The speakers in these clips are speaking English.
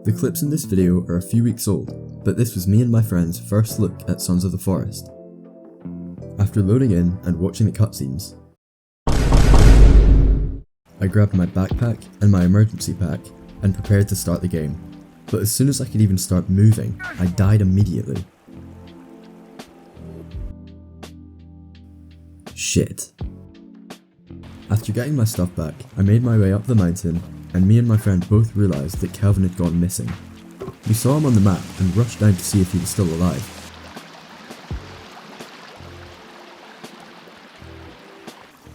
The clips in this video are a few weeks old, but this was me and my friend's first look at Sons of the Forest. After loading in and watching the cutscenes, I grabbed my backpack and my emergency pack and prepared to start the game. But as soon as I could even start moving, I died immediately. Shit. After getting my stuff back, I made my way up the mountain, and me and my friend both realised that Kelvin had gone missing. We saw him on the map and rushed down to see if he was still alive.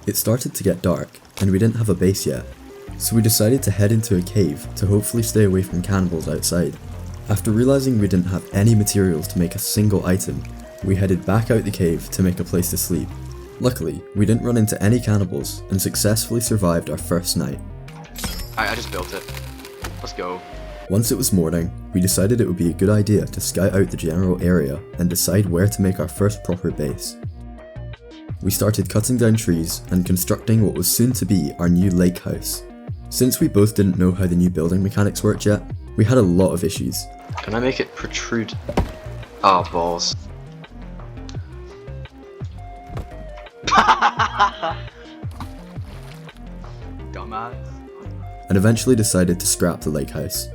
It started to get dark, and we didn't have a base yet, so we decided to head into a cave to hopefully stay away from cannibals outside. After realising we didn't have any materials to make a single item, we headed back out the cave to make a place to sleep. Luckily, we didn't run into any cannibals and successfully survived our first night. I just built it. Let's go. Once it was morning, we decided it would be a good idea to scout out the general area and decide where to make our first proper base. We started cutting down trees and constructing what was soon to be our new lake house. Since we both didn't know how the new building mechanics worked yet, we had a lot of issues. Can I make it protrude? Oh, balls. Dumbass. And eventually decided to scrap the lake house.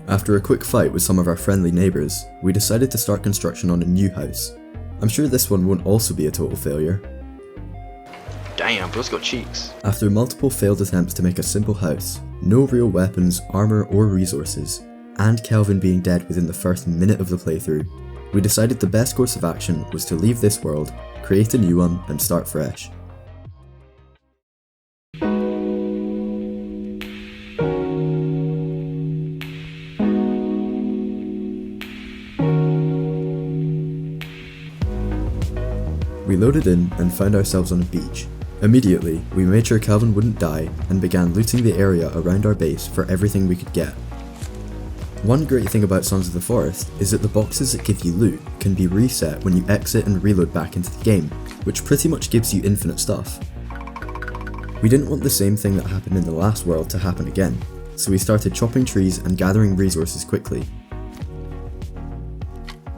After a quick fight with some of our friendly neighbours, we decided to start construction on a new house. I'm sure this one won't also be a total failure. Damn, bro's got cheeks. After multiple failed attempts to make a simple house, no real weapons, armour or resources, and Kelvin being dead within the first minute of the playthrough, we decided the best course of action was to leave this world, create a new one and start fresh. We loaded in and found ourselves on a beach. Immediately, we made sure Kelvin wouldn't die and began looting the area around our base for everything we could get. One great thing about Sons of the Forest is that the boxes that give you loot can be reset when you exit and reload back into the game, which pretty much gives you infinite stuff. We didn't want the same thing that happened in the last world to happen again, so we started chopping trees and gathering resources quickly.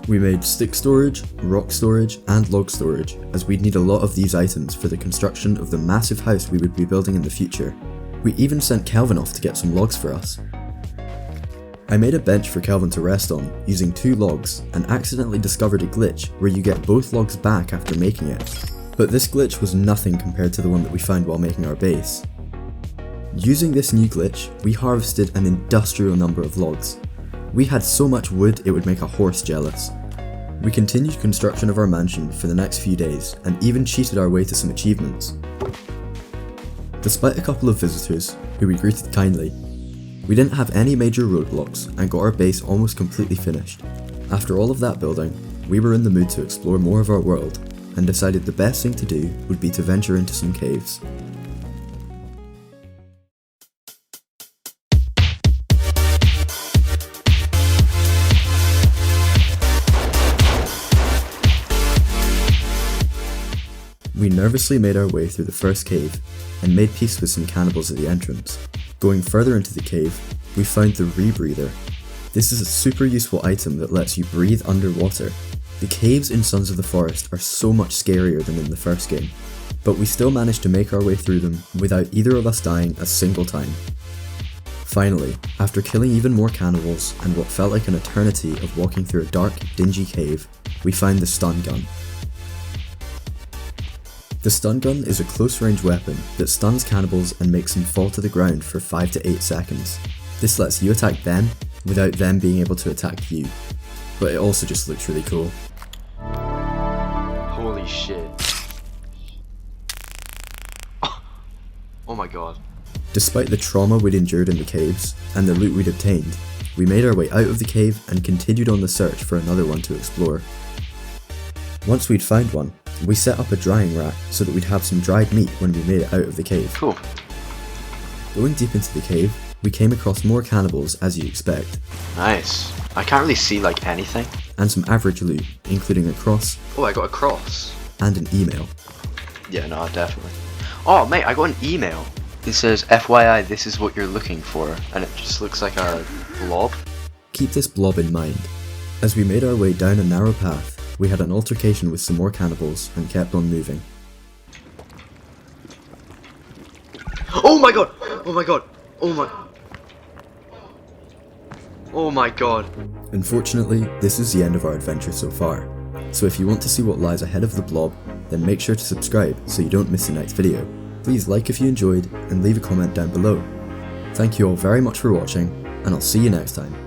We made stick storage, rock storage, and log storage, as we'd need a lot of these items for the construction of the massive house we would be building in the future. We even sent Kelvin off to get some logs for us. I made a bench for Kelvin to rest on, using 2 logs, and accidentally discovered a glitch where you get both logs back after making it. But this glitch was nothing compared to the one that we found while making our base. Using this new glitch, we harvested an industrial number of logs. We had so much wood it would make a horse jealous. We continued construction of our mansion for the next few days and even cheated our way to some achievements. Despite a couple of visitors, who we greeted kindly, we didn't have any major roadblocks and got our base almost completely finished. After all of that building, we were in the mood to explore more of our world and decided the best thing to do would be to venture into some caves. We nervously made our way through the first cave and made peace with some cannibals at the entrance. Going further into the cave, we found the rebreather. This is a super useful item that lets you breathe underwater. The caves in Sons of the Forest are so much scarier than in the first game, but we still managed to make our way through them without either of us dying a single time. Finally, after killing even more cannibals and what felt like an eternity of walking through a dark, dingy cave, we found the stun gun. The stun gun is a close-range weapon that stuns cannibals and makes them fall to the ground for 5 to 8 seconds. This lets you attack them without them being able to attack you, but it also just looks really cool. Holy shit. Oh my god. Despite the trauma we'd endured in the caves and the loot we'd obtained, we made our way out of the cave and continued on the search for another one to explore. Once we'd found one, we set up a drying rack so that we'd have some dried meat when we made it out of the cave. Cool. Going deep into the cave, we came across more cannibals as you'd expect. Nice. I can't really see like anything. And some average loot, including a cross. Oh, I got a cross. And an email. Yeah, no, definitely. Oh, mate, I got an email. It says, FYI, this is what you're looking for, and it just looks like a blob. Keep this blob in mind. As we made our way down a narrow path, we had an altercation with some more cannibals and kept on moving. Oh my god! Oh my god! Oh my... Oh my god. Unfortunately, this is the end of our adventure so far, so if you want to see what lies ahead of the blob, then make sure to subscribe so you don't miss the next video. Please like if you enjoyed and leave a comment down below. Thank you all very much for watching, and I'll see you next time.